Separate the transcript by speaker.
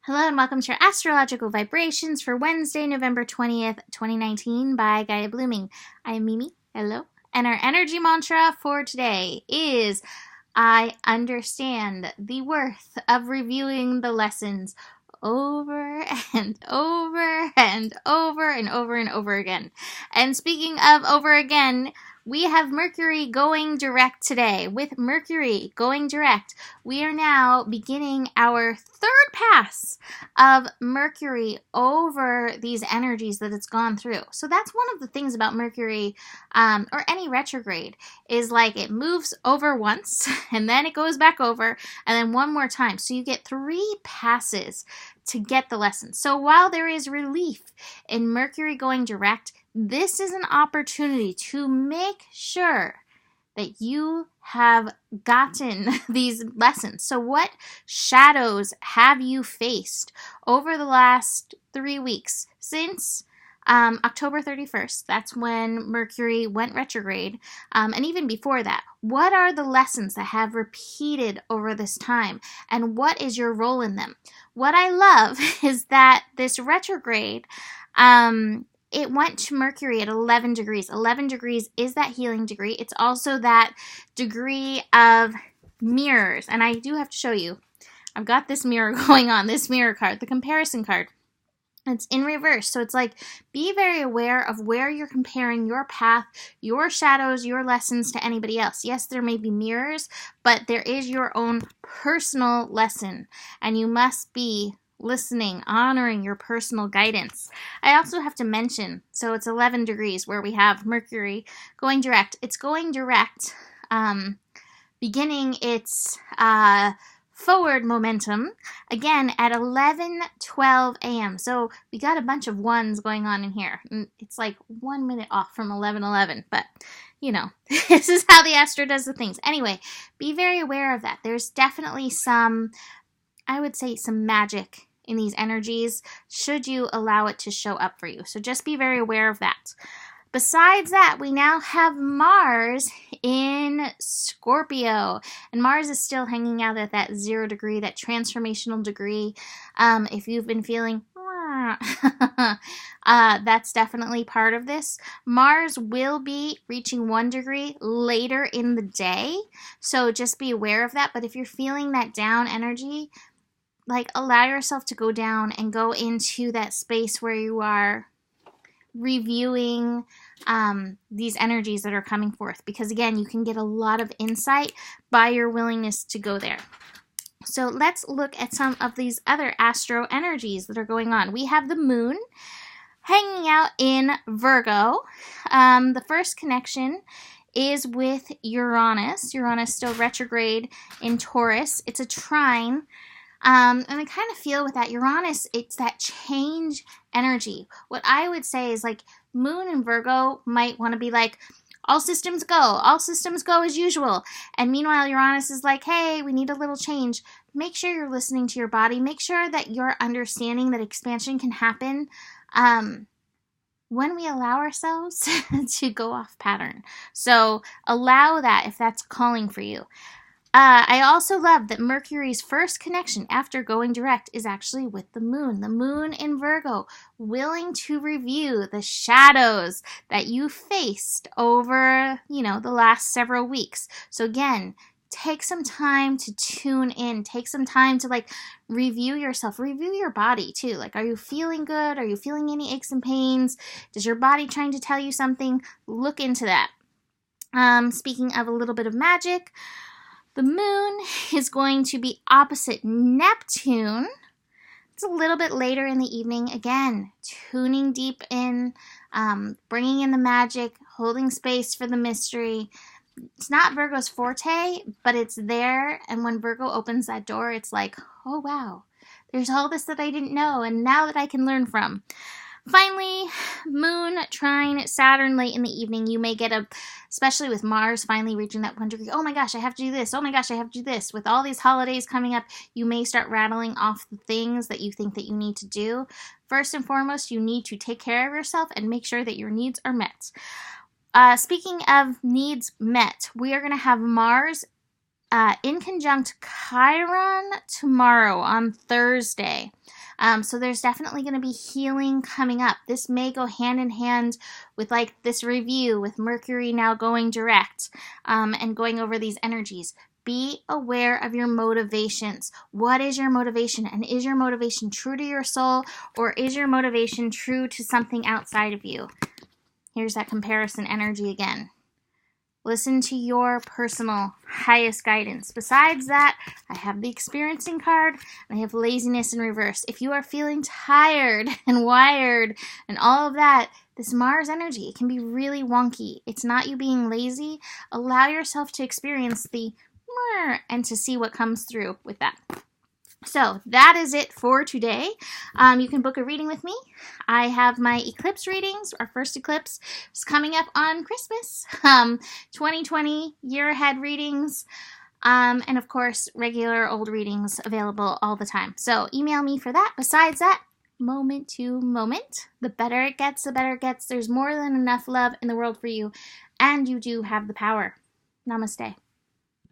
Speaker 1: Hello and welcome to your astrological vibrations for Wednesday, November 20th, 2019 by Gaia Blooming. I am Mimi. Hello. And our energy mantra for today is I understand the worth of reviewing the lessons over and over and over and over and over again. And speaking of over again, we have Mercury going direct today. With Mercury going direct, we are now beginning our third pass of Mercury over these energies that it's gone through. So that's one of the things about Mercury or any retrograde is like it moves over once and then it goes back over and then one more time. So you get 3 passes to get the lesson. So while there is relief in Mercury going direct, this is an opportunity to make sure that you have gotten these lessons. So what shadows have you faced over the last 3 weeks since October 31st? That's when Mercury went retrograde. And even before that, what are the lessons that have repeated over this time? And what is your role in them? What I love is that this retrograde, it went to Mercury at 11 degrees. 11 degrees is that healing degree. It's also that degree of mirrors. And I do have to show you. I've got this mirror going on, this mirror card, the comparison card. It's in reverse. So it's like, be very aware of where you're comparing your path, your shadows, your lessons to anybody else. Yes, there may be mirrors, but there is your own personal lesson. And you must be listening, honoring your personal guidance. I also have to mention, so it's 11 degrees where we have Mercury going direct. It's going direct, beginning its forward momentum again at 11:12 a.m. So we got a bunch of ones going on in here. It's like 1 minute off from 11:11, but you know, this is how the astro does the things. Anyway, be very aware of that. There's definitely some, I would say, some magic in these energies should you allow it to show up for you. So just be very aware of that. Besides that, we now have Mars in Scorpio. And Mars is still hanging out at that 0 degree, that transformational degree. If you've been feeling, that's definitely part of this. Mars will be reaching 1 degree later in the day. So just be aware of that. But if you're feeling that down energy, like allow yourself to go down and go into that space where you are reviewing these energies that are coming forth. Because again, you can get a lot of insight by your willingness to go there. So let's look at some of these other astro energies that are going on. We have the moon hanging out in Virgo. The first connection is with Uranus. Uranus still retrograde in Taurus. It's a trine. And I kind of feel with that Uranus, it's that change energy. What I would say is like Moon and Virgo might want to be like, all systems go as usual. And meanwhile, Uranus is like, hey, we need a little change. Make sure you're listening to your body. Make sure that you're understanding that expansion can happen when we allow ourselves to go off pattern. So allow that if that's calling for you. I also love that Mercury's first connection after going direct is actually with the moon. The moon in Virgo, willing to review the shadows that you faced over, the last several weeks. So again, take some time to tune in. Take some time to review yourself. Review your body too. Are you feeling good? Are you feeling any aches and pains? Does your body trying to tell you something? Look into that. Speaking of a little bit of magic, the moon is going to be opposite Neptune. It's a little bit later in the evening. Again, tuning deep in, bringing in the magic, holding space for the mystery. It's not Virgo's forte, but it's there. And when Virgo opens that door, it's like, oh, wow, there's all this that I didn't know. And now that I can learn from. Finally, Moon trine Saturn late in the evening. You may get especially with Mars finally reaching that 1 degree, oh my gosh, I have to do this. Oh my gosh, I have to do this. With all these holidays coming up, you may start rattling off the things that you think that you need to do. First and foremost, you need to take care of yourself and make sure that your needs are met. Speaking of needs met, we are going to have Mars in conjunct Chiron tomorrow on Thursday. So there's definitely going to be healing coming up. This may go hand in hand with like this review with Mercury now going direct and going over these energies. Be aware of your motivations. What is your motivation? And is your motivation true to your soul, or is your motivation true to something outside of you? Here's that comparison energy again. Listen to your personal highest guidance. Besides that, I have the experiencing card, and I have laziness in reverse. If you are feeling tired and wired and all of that, this Mars energy, it can be really wonky. It's not you being lazy. Allow yourself to experience the and to see what comes through with that. So that is it for today. You can book a reading with me. I have my eclipse readings. Our first eclipse is coming up on Christmas. 2020 year ahead readings. And of course, regular old readings available all the time. So email me for that. Besides that, moment to moment. The better it gets, the better it gets. There's more than enough love in the world for you. And you do have the power. Namaste.